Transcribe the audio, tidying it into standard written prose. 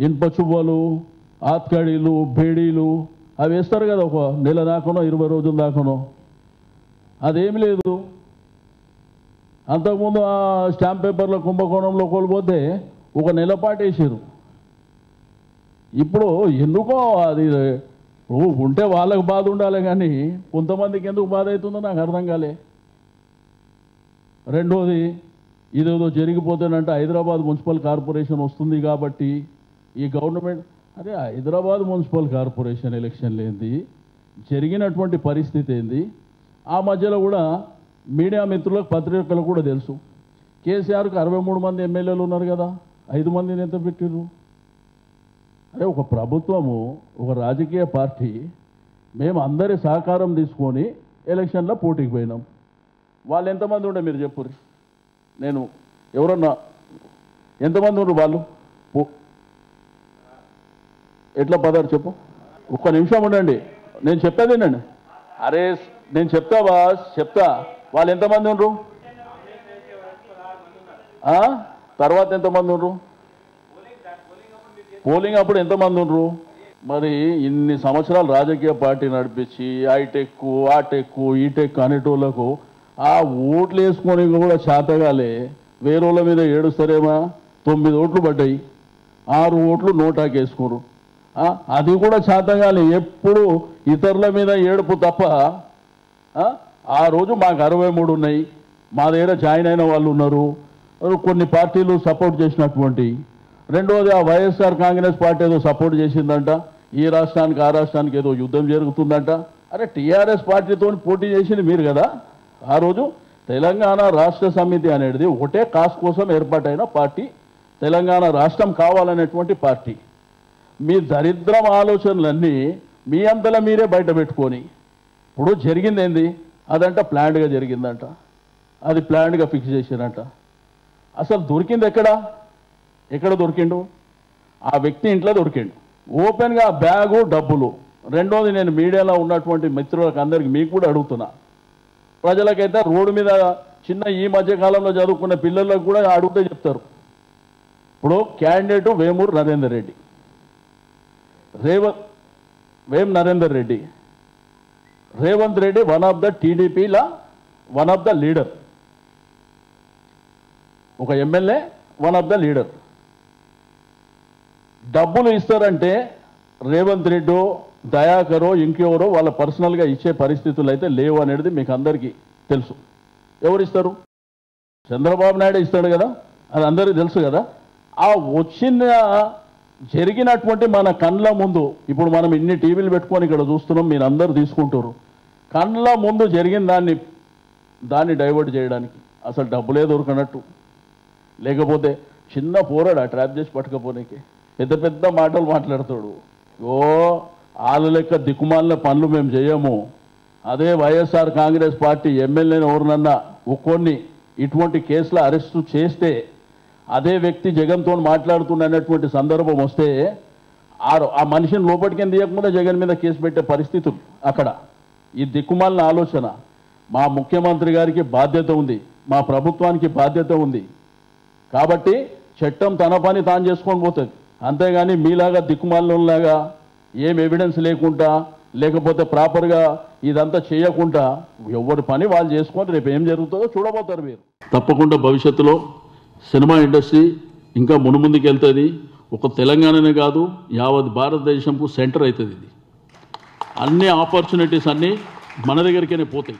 ఇనుప చువ్వలు, ఆత్కడీలు, బేడీలు అవి వేస్తారు కదా, ఒక నెల దాకానో 20 రోజుల దాకానో. అదేమి లేదు. అంతకుముందు ఆ స్టాంప్ పేపర్ల కుంభకోణంలో కోల్పోతే ఒక నెల పాటు వేసారు. ఇప్పుడు ఎందుకో అది ఉంటే వాళ్ళకు బాధ ఉండాలి, కానీ కొంతమందికి ఎందుకు బాధ అవుతుందో నాకు అర్థం కాలే. రెండోది, ఇదేదో జరిగిపోతేనంటే హైదరాబాద్ మున్సిపల్ కార్పొరేషన్ వస్తుంది కాబట్టి ఈ గవర్నమెంట్, అదే హైదరాబాద్ మున్సిపల్ కార్పొరేషన్ ఎలక్షన్లు ఏంది, జరిగినటువంటి పరిస్థితి ఏంది, ఆ మధ్యలో కూడా మీడియా మిత్రులకు, పత్రికలకు కూడా తెలుసు. కేసీఆర్కు 63 మంది ఎమ్మెల్యేలు ఉన్నారు కదా, 5 మందిని ఎంత పెట్టిర్రు? అదే ఒక ప్రభుత్వము, ఒక రాజకీయ పార్టీ, మేము అందరి సహకారం తీసుకొని ఎలక్షన్లో పోటీకి పోయినాం. వాళ్ళు ఎంతమంది ఉండే మీరు చెప్పుర్రి. నేను ఎవరన్నా ఎంతమంది ఉండరు వాళ్ళు? ఎట్లా పదారు చెప్పు. ఒక్క నిమిషం ఉండండి, నేను చెప్పేదేనండి. అరే నేను చెప్తా బాస్, చెప్తా. వాళ్ళు ఎంతమంది ఉండరు? తర్వాత ఎంతమంది ఉండరు? పోలింగ్ అప్పుడు ఎంతమంది ఉండరు? మరి ఇన్ని సంవత్సరాలు రాజకీయ పార్టీ నడిపించి హైటెక్, ఆ టెక్, ఈ టెక్ అనేటోళ్లకు ఆ ఓట్లు వేసుకొని కూడా చేతగాలే వేరేళ్ళ మీద ఏడుస్తారేమా? 9 ఓట్లు పడ్డాయి, 6 ఓట్లు నోటాకేసుకోరు. అది కూడా చేతగాలి. ఎప్పుడు ఇతరుల మీద ఏడుపు తప్ప. ఆ రోజు మాకు 63 ఉన్నాయి, మా దగ్గర జాయిన్ అయిన వాళ్ళు ఉన్నారు, కొన్ని పార్టీలు సపోర్ట్ చేసినటువంటి. రెండోది, ఆ వైఎస్ఆర్ కాంగ్రెస్ పార్టీ ఏదో సపోర్ట్ చేసిందంట, ఈ రాష్ట్రానికి ఆ రాష్ట్రానికి ఏదో యుద్ధం జరుగుతుందంట. అరే టీఆర్ఎస్ పార్టీతో పోటీ చేసింది మీరు కదా. ఆ రోజు తెలంగాణ రాష్ట్ర సమితి అనేది ఒకటే కాస్ కోసం ఏర్పాటైన పార్టీ, తెలంగాణ రాష్ట్రం కావాలనేటువంటి పార్టీ. మీ దరిద్రం ఆలోచనలన్నీ మీ అంతలా మీరే బయట పెట్టుకొని ఇప్పుడు జరిగింది ఏంది? అదంట ప్లాన్డ్గా జరిగిందంట, అది ప్లాన్డ్గా ఫిక్స్ చేసినట్ట. అసలు దొరికింది ఎక్కడ దొరికిండు? ఆ వ్యక్తి ఇంట్లో దొరికిండు, ఓపెన్గా బ్యాగు, డబ్బులు. రెండోది, నేను మీడియాలో ఉన్నటువంటి మిత్రులకు అందరికీ మీకు కూడా అడుగుతున్నా, ప్రజలకైతే రోడ్డు మీద చిన్న ఈ మధ్యకాలంలో చదువుకున్న పిల్లలకు కూడా అడిగితే చెప్తారు. ఇప్పుడు candidate Vemuru Narender Reddy, Narender Reddy, Revanth Reddy one of the టీడీపీలా వన్ ఆఫ్ ద లీడర్, ఒక MLA one of the leader. డబ్బులు ఇస్తారంటే రేవంత్ రెడ్డో, దయాకరో, ఇంకెవరో వాళ్ళ పర్సనల్గా ఇచ్చే పరిస్థితులు అయితే లేవు అనేది మీకు అందరికీ తెలుసు. ఎవరు ఇస్తారు? చంద్రబాబు నాయుడు ఇస్తాడు కదా, అది అందరికీ తెలుసు కదా. ఆ వచ్చిన జరిగినటువంటి మన కళ్ళ ముందు, ఇప్పుడు మనం ఇన్ని టీవీలు పెట్టుకొని ఇక్కడ చూస్తున్నాం, మీరు అందరూ తీసుకుంటారు. కళ్ళ ముందు జరిగిన దాన్ని డైవర్ట్ చేయడానికి అసలు డబ్బులే దొరకనట్టు, లేకపోతే చిన్న పోరాడు ట్రాప్ చేసి పట్టుకపోనీకి పెద్ద పెద్ద మాటలు మాట్లాడతాడు. వాళ్ళ లెక్క దిక్కుమాలిన పనులు మేము చేయము. అదే వైఎస్ఆర్ కాంగ్రెస్ పార్టీ ఎమ్మెల్యేని ఎవరినన్నా ఒక్కొన్ని ఇటువంటి కేసులు అరెస్టు చేస్తే, అదే వ్యక్తి జగన్తో మాట్లాడుతున్నటువంటి సందర్భం వస్తే ఆ మనిషిని లోపలికి తీయకముందే జగన్ మీద కేసు పెట్టే పరిస్థితులు అక్కడ. ఈ దిక్కుమాలిన ఆలోచన. మా ముఖ్యమంత్రి గారికి బాధ్యత ఉంది, మా ప్రభుత్వానికి బాధ్యత ఉంది. కాబట్టి చట్టం తన పని తాను చేసుకొని పోతుంది. అంతేగాని మీలాగా దిక్కుమాలినలాగా ఏం ఎవిడెన్స్ లేకుండా, లేకపోతే ప్రాపర్గా ఇదంతా చేయకుండా ఎవరి పని వాళ్ళు చేసుకొని రేపు ఏం జరుగుతుందో చూడబోతారు మీరు. తప్పకుండా భవిష్యత్తులో సినిమా ఇండస్ట్రీ ఇంకా మునుముందుకు వెళ్తుంది. ఒక తెలంగాణనే కాదు, యావత్ భారతదేశంకు సెంటర్ అవుతుంది. ఇది అన్ని ఆపర్చునిటీస్ అన్నీ మన దగ్గరికనే పోతాయి.